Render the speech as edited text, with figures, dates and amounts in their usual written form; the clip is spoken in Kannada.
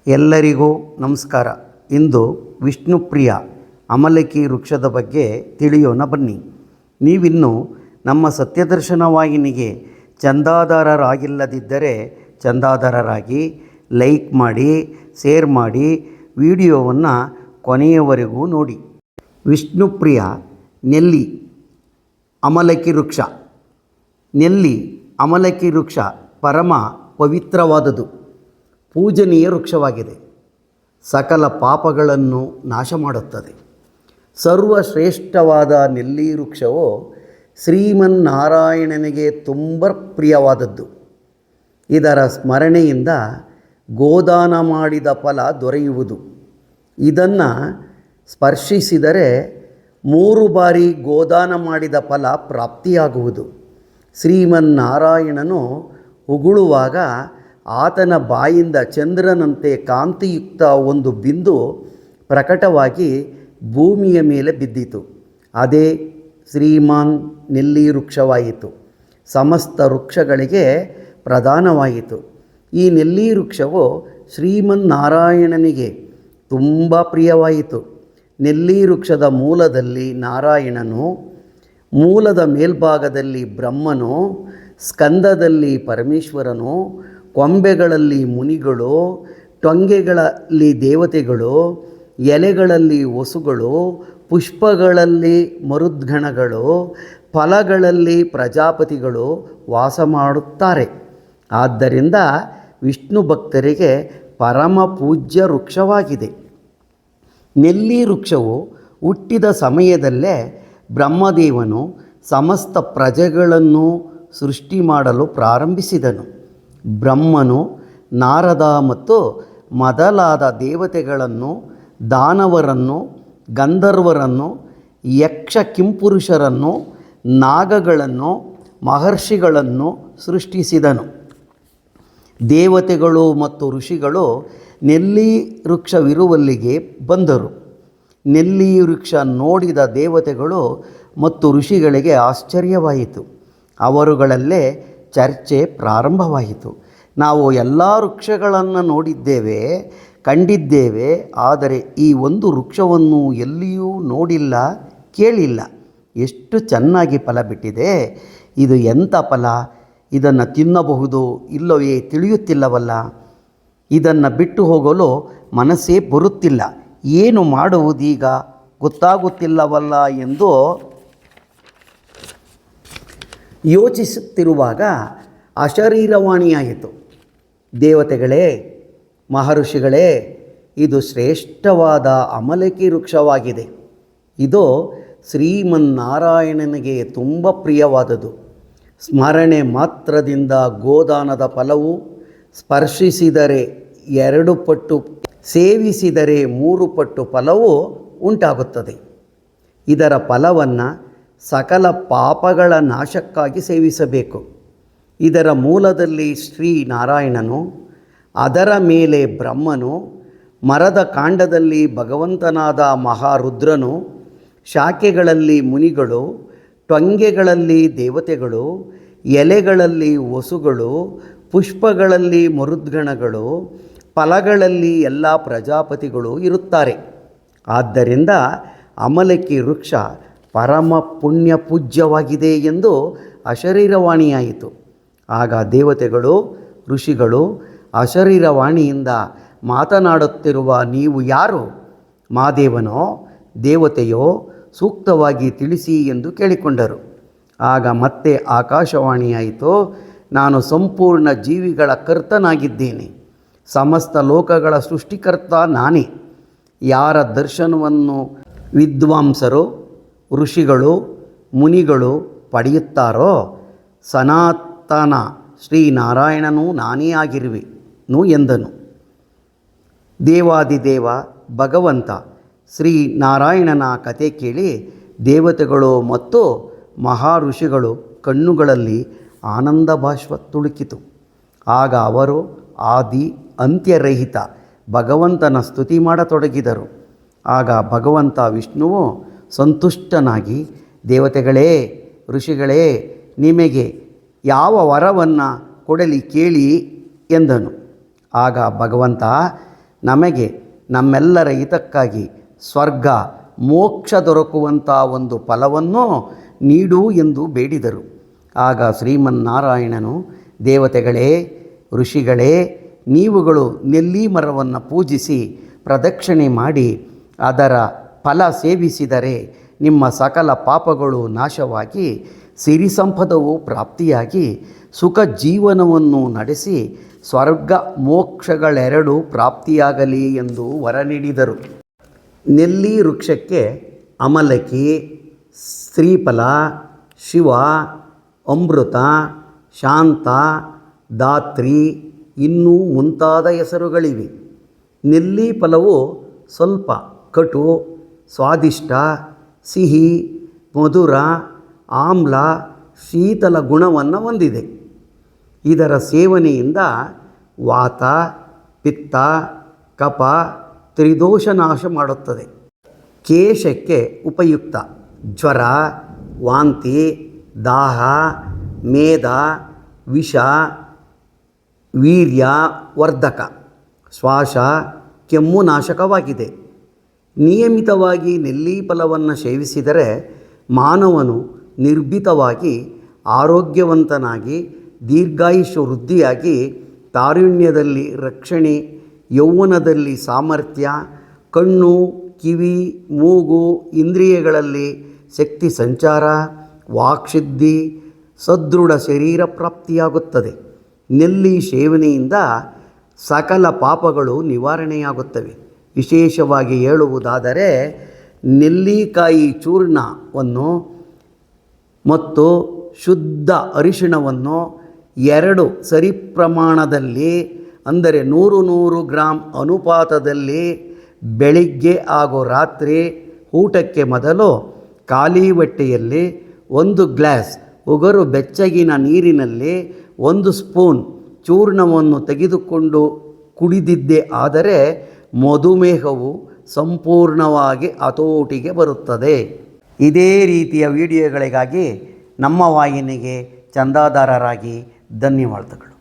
ಎಲ್ಲರಿಗೂ ನಮಸ್ಕಾರ. ಇಂದು ವಿಷ್ಣುಪ್ರಿಯ ಅಮಲಕಿ ವೃಕ್ಷದ ಬಗ್ಗೆ ತಿಳಿಯೋಣ ಬನ್ನಿ. ನೀವಿನ್ನೂ ನಮ್ಮ ಸತ್ಯದರ್ಶನ ವಾಹಿನಿಗೆ ಚಂದಾದಾರರಾಗಿಲ್ಲದಿದ್ದರೆ ಚಂದಾದಾರರಾಗಿ, ಲೈಕ್ ಮಾಡಿ, ಶೇರ್ ಮಾಡಿ, ವಿಡಿಯೋವನ್ನು ಕೊನೆಯವರೆಗೂ ನೋಡಿ. ವಿಷ್ಣುಪ್ರಿಯ ನೆಲ್ಲಿ ಅಮಲಕಿ ವೃಕ್ಷ. ನೆಲ್ಲಿ ಅಮಲಕಿ ವೃಕ್ಷ ಪರಮ ಪವಿತ್ರವಾದುದು, ಪೂಜನೀಯ ವೃಕ್ಷವಾಗಿದೆ. ಸಕಲ ಪಾಪಗಳನ್ನು ನಾಶ ಮಾಡುತ್ತದೆ. ಸರ್ವಶ್ರೇಷ್ಠವಾದ ನೆಲ್ಲಿ ವೃಕ್ಷವು ಶ್ರೀಮನ್ನಾರಾಯಣನಿಗೆ ತುಂಬ ಪ್ರಿಯವಾದದ್ದು. ಇದರ ಸ್ಮರಣೆಯಿಂದ ಗೋದಾನ ಮಾಡಿದ ಫಲ ದೊರೆಯುವುದು. ಇದನ್ನು ಸ್ಪರ್ಶಿಸಿದರೆ 3 ಬಾರಿ ಗೋದಾನ ಮಾಡಿದ ಫಲ ಪ್ರಾಪ್ತಿಯಾಗುವುದು. ಶ್ರೀಮನ್ನಾರಾಯಣನು ಉಗುಳುವಾಗ ಆತನ ಬಾಯಿಂದ ಚಂದ್ರನಂತೆ ಕಾಂತಿಯುಕ್ತ ಒಂದು ಬಿಂದು ಪ್ರಕಟವಾಗಿ ಭೂಮಿಯ ಮೇಲೆ ಬಿದ್ದಿತು. ಅದೇ ಶ್ರೀಮಾನ್ ನೆಲ್ಲಿ ವೃಕ್ಷವಾಯಿತು. ಸಮಸ್ತ ವೃಕ್ಷಗಳಿಗೆ ಪ್ರಧಾನವಾಯಿತು. ಈ ನೆಲ್ಲಿ ವೃಕ್ಷವು ಶ್ರೀಮನ್ನಾರಾಯಣನಿಗೆ ತುಂಬ ಪ್ರಿಯವಾಯಿತು. ನೆಲ್ಲಿ ವೃಕ್ಷದ ಮೂಲದಲ್ಲಿ ನಾರಾಯಣನು, ಮೂಲದ ಮೇಲ್ಭಾಗದಲ್ಲಿ ಬ್ರಹ್ಮನು, ಸ್ಕಂದದಲ್ಲಿ ಪರಮೇಶ್ವರನು, ಕೊಂಬೆಗಳಲ್ಲಿ ಮುನಿಗಳು, ಟೊಂಗೆಗಳಲ್ಲಿ ದೇವತೆಗಳು, ಎಲೆಗಳಲ್ಲಿ ವಸುಗಳು, ಪುಷ್ಪಗಳಲ್ಲಿ ಮರುದ್ಗಣಗಳು, ಫಲಗಳಲ್ಲಿ ಪ್ರಜಾಪತಿಗಳು ವಾಸ ಮಾಡುತ್ತಾರೆ. ಆದ್ದರಿಂದ ವಿಷ್ಣು ಭಕ್ತರಿಗೆ ಪರಮ ಪೂಜ್ಯ ವೃಕ್ಷವಾಗಿದೆ. ನೆಲ್ಲಿ ವೃಕ್ಷವು ಹುಟ್ಟಿದ ಸಮಯದಲ್ಲೇ ಬ್ರಹ್ಮದೇವನು ಸಮಸ್ತ ಪ್ರಜೆಗಳನ್ನು ಸೃಷ್ಟಿ ಮಾಡಲು ಪ್ರಾರಂಭಿಸಿದನು. ಬ್ರಹ್ಮನು ನಾರದ ಮತ್ತು ಮೊದಲಾದ ದೇವತೆಗಳನ್ನು, ದಾನವರನ್ನು, ಗಂಧರ್ವರನ್ನು, ಯಕ್ಷ ಕಿಂಪುರುಷರನ್ನು, ನಾಗಗಳನ್ನು, ಮಹರ್ಷಿಗಳನ್ನು ಸೃಷ್ಟಿಸಿದನು. ದೇವತೆಗಳು ಮತ್ತು ಋಷಿಗಳು ನೆಲ್ಲಿ ವೃಕ್ಷವಿರುವಲ್ಲಿಗೆ ಬಂದರು. ನೆಲ್ಲಿ ವೃಕ್ಷ ನೋಡಿದ ದೇವತೆಗಳು ಮತ್ತು ಋಷಿಗಳಿಗೆ ಆಶ್ಚರ್ಯವಾಯಿತು. ಅವರುಗಳಲ್ಲೇ ಚರ್ಚೆ ಪ್ರಾರಂಭವಾಯಿತು. ನಾವು ಎಲ್ಲ ವೃಕ್ಷಗಳನ್ನು ನೋಡಿದ್ದೇವೆ, ಕಂಡಿದ್ದೇವೆ, ಆದರೆ ಈ ಒಂದು ವೃಕ್ಷವನ್ನು ಎಲ್ಲಿಯೂ ನೋಡಿಲ್ಲ, ಕೇಳಿಲ್ಲ. ಎಷ್ಟು ಚೆನ್ನಾಗಿ ಫಲ ಬಿಟ್ಟಿದೆ! ಇದು ಎಂಥ ಫಲ! ಇದನ್ನು ತಿನ್ನಬಹುದು ಇಲ್ಲವೇ ತಿಳಿಯುತ್ತಿಲ್ಲವಲ್ಲ. ಇದನ್ನು ಬಿಟ್ಟು ಹೋಗಲು ಮನಸ್ಸೇ ಬರುತ್ತಿಲ್ಲ. ಏನು ಮಾಡುವುದೀಗ ಗೊತ್ತಾಗುತ್ತಿಲ್ಲವಲ್ಲ ಎಂದು ಯೋಚಿಸುತ್ತಿರುವಾಗ ಅಶರೀರವಾಣಿಯಾಯಿತು. ದೇವತೆಗಳೇ, ಮಹರ್ಷಿಗಳೇ, ಇದು ಶ್ರೇಷ್ಠವಾದ ಅಮಲಕಿ ವೃಕ್ಷವಾಗಿದೆ. ಇದು ಶ್ರೀಮನ್ನಾರಾಯಣನಿಗೆ ತುಂಬ ಪ್ರಿಯವಾದುದು. ಸ್ಮರಣೆ ಮಾತ್ರದಿಂದ ಗೋದಾನದ ಫಲವು, ಸ್ಪರ್ಶಿಸಿದರೆ 2 ಪಟ್ಟು, ಸೇವಿಸಿದರೆ 3 ಪಟ್ಟು ಫಲವು ಉಂಟಾಗುತ್ತದೆ. ಇದರ ಫಲವನ್ನು ಸಕಲ ಪಾಪಗಳ ನಾಶಕ್ಕಾಗಿ ಸೇವಿಸಬೇಕು. ಇದರ ಮೂಲದಲ್ಲಿ ಶ್ರೀನಾರಾಯಣನು, ಅದರ ಮೇಲೆ ಬ್ರಹ್ಮನು, ಮರದ ಕಾಂಡದಲ್ಲಿ ಭಗವಂತನಾದ ಮಹಾರುದ್ರನು, ಶಾಖೆಗಳಲ್ಲಿ ಮುನಿಗಳು, ಟೊಂಗೆಗಳಲ್ಲಿ ದೇವತೆಗಳು, ಎಲೆಗಳಲ್ಲಿ ವಸುಗಳು, ಪುಷ್ಪಗಳಲ್ಲಿ ಮರುದ್ಗಣಗಳು, ಫಲಗಳಲ್ಲಿ ಎಲ್ಲ ಪ್ರಜಾಪತಿಗಳು ಇರುತ್ತಾರೆ. ಆದ್ದರಿಂದ ಅಮಲಕಿ ವೃಕ್ಷ ಪರಮ ಪುಣ್ಯ ಪೂಜ್ಯವಾಗಿದೆ ಎಂದು ಅಶರೀರವಾಣಿಯಾಯಿತು. ಆಗ ದೇವತೆಗಳು, ಋಷಿಗಳು ಅಶರೀರವಾಣಿಯಿಂದ ಮಾತನಾಡುತ್ತಿರುವ ನೀವು ಯಾರು? ಮಾದೇವನೋ ದೇವತೆಯೋ? ಸೂಕ್ತವಾಗಿ ತಿಳಿಸಿ ಎಂದು ಕೇಳಿಕೊಂಡರು. ಆಗ ಮತ್ತೆ ಆಕಾಶವಾಣಿಯಾಯಿತು. ನಾನು ಸಂಪೂರ್ಣ ಜೀವಿಗಳ ಕರ್ತನಾಗಿದ್ದೇನೆ. ಸಮಸ್ತ ಲೋಕಗಳ ಸೃಷ್ಟಿಕರ್ತ ನಾನೇ. ಯಾರ ದರ್ಶನವನ್ನು ವಿದ್ವಾಂಸರು, ಋಷಿಗಳು, ಮುನಿಗಳು ಪಡೆಯುತ್ತಾರೋ ಸನಾತನ ಶ್ರೀನಾರಾಯಣನು ನಾನೇ ಆಗಿರುವೆನು ಎಂದನು. ದೇವಾದಿದೇವ ಭಗವಂತ ಶ್ರೀನಾರಾಯಣನ ಕತೆ ಕೇಳಿ ದೇವತೆಗಳು ಮತ್ತು ಮಹಾಋಷಿಗಳು ಕಣ್ಣುಗಳಲ್ಲಿ ಆನಂದ ಬಾಷ್ಪ ತುಳುಕಿತು. ಆಗ ಅವರು ಆದಿ ಅಂತ್ಯರಹಿತ ಭಗವಂತನ ಸ್ತುತಿ ಮಾಡತೊಡಗಿದರು. ಆಗ ಭಗವಂತ ವಿಷ್ಣುವು ಸಂತುಷ್ಟನಾಗಿ, ದೇವತೆಗಳೇ, ಋಷಿಗಳೇ, ನಿಮಗೆ ಯಾವ ವರವನ್ನು ಕೊಡಲಿ ಕೇಳಿ ಎಂದನು. ಆಗ ಭಗವಂತ, ನಮಗೆ ನಮ್ಮೆಲ್ಲರ ಹಿತಕ್ಕಾಗಿ ಸ್ವರ್ಗ ಮೋಕ್ಷ ದೊರಕುವಂಥ ಒಂದು ಫಲವನ್ನು ನೀಡು ಎಂದು ಬೇಡಿದರು. ಆಗ ಶ್ರೀಮನ್ನಾರಾಯಣನು, ದೇವತೆಗಳೇ, ಋಷಿಗಳೇ, ನೀವುಗಳು ನೆಲ್ಲಿ ಮರವನ್ನು ಪೂಜಿಸಿ ಪ್ರದಕ್ಷಿಣೆ ಮಾಡಿ ಅದರ ಫಲ ಸೇವಿಸಿದರೆ ನಿಮ್ಮ ಸಕಲ ಪಾಪಗಳು ನಾಶವಾಗಿ ಸಿರಿ ಸಂಪದವು ಪ್ರಾಪ್ತಿಯಾಗಿ ಸುಖ ಜೀವನವನ್ನು ನಡೆಸಿ ಸ್ವರ್ಗ ಮೋಕ್ಷಗಳೆರಡೂ ಪ್ರಾಪ್ತಿಯಾಗಲಿ ಎಂದು ವರ ನೀಡಿದರು. ನೆಲ್ಲಿ ವೃಕ್ಷಕ್ಕೆ ಅಮಲಕಿ, ಶ್ರೀಫಲ, ಶಿವ, ಅಮೃತ, ಶಾಂತ, ದಾತ್ರಿ ಇನ್ನೂ ಮುಂತಾದ ಹೆಸರುಗಳಿವೆ. ನೆಲ್ಲಿ ಫಲವು ಸ್ವಲ್ಪ ಕಟು, ಸ್ವಾದಿಷ್ಟ, ಸಿಹಿ, ಮಧುರ, ಆಮ್ಲ, ಶೀತಲ ಗುಣವನ್ನು ಹೊಂದಿದೆ. ಇದರ ಸೇವನೆಯಿಂದ ವಾತ, ಪಿತ್ತ, ಕಫ ತ್ರಿದೋಷ ನಾಶ ಮಾಡುತ್ತದೆ. ಕೇಶಕ್ಕೆ ಉಪಯುಕ್ತ. ಜ್ವರ, ವಾಂತಿ, ದಾಹ, ಮೇದ, ವಿಷ, ವೀರ್ಯ ವರ್ಧಕ, ಶ್ವಾಸ, ಕೆಮ್ಮು ನಾಶಕವಾಗಿದೆ. ನಿಯಮಿತವಾಗಿ ನೆಲ್ಲಿ ಫಲವನ್ನು ಸೇವಿಸಿದರೆ ಮಾನವನು ನಿರ್ಭೀತವಾಗಿ ಆರೋಗ್ಯವಂತನಾಗಿ ದೀರ್ಘಾಯುಷ್ಯ ವೃದ್ಧಿಯಾಗಿ ತಾರುಣ್ಯದಲ್ಲಿ ರಕ್ಷಣೆ, ಯೌವನದಲ್ಲಿ ಸಾಮರ್ಥ್ಯ, ಕಣ್ಣು, ಕಿವಿ, ಮೂಗು ಇಂದ್ರಿಯಗಳಲ್ಲಿ ಶಕ್ತಿ ಸಂಚಾರ, ವಾಕ್ಸಿದ್ಧಿ, ಸದೃಢ ಶರೀರ ಪ್ರಾಪ್ತಿಯಾಗುತ್ತದೆ. ನೆಲ್ಲಿ ಸೇವನೆಯಿಂದ ಸಕಲ ಪಾಪಗಳು ನಿವಾರಣೆಯಾಗುತ್ತವೆ. ವಿಶೇಷವಾಗಿ ಹೇಳುವುದಾದರೆ ನೆಲ್ಲಿಕಾಯಿ ಚೂರ್ಣವನ್ನು ಮತ್ತು ಶುದ್ಧ ಅರಿಶಿಣವನ್ನು 2 ಸರಿ ಪ್ರಮಾಣದಲ್ಲಿ, ಅಂದರೆ 100 ಗ್ರಾಂ ಅನುಪಾತದಲ್ಲಿ ಬೆಳಿಗ್ಗೆ ಹಾಗೂ ರಾತ್ರಿ ಊಟಕ್ಕೆ ಮೊದಲು ಖಾಲಿ ಹೊಟ್ಟೆಯಲ್ಲಿ 1 ಗ್ಲಾಸ್ ಉಗುರು ಬೆಚ್ಚಗಿನ ನೀರಿನಲ್ಲಿ 1 ಸ್ಪೂನ್ ಚೂರ್ಣವನ್ನು ತೆಗೆದುಕೊಂಡು ಕುಡಿದಿದ್ದೇ ಆದರೆ ಮಧುಮೇಹವು ಸಂಪೂರ್ಣವಾಗಿ ಹತೋಟಿಗೆ ಬರುತ್ತದೆ. ಇದೇ ರೀತಿಯ ವಿಡಿಯೋಗಳಿಗಾಗಿ ನಮ್ಮ ವಾಹಿನಿಗೆ ಚಂದಾದಾರರಾಗಿ ಧನ್ಯವಾದಗಳು.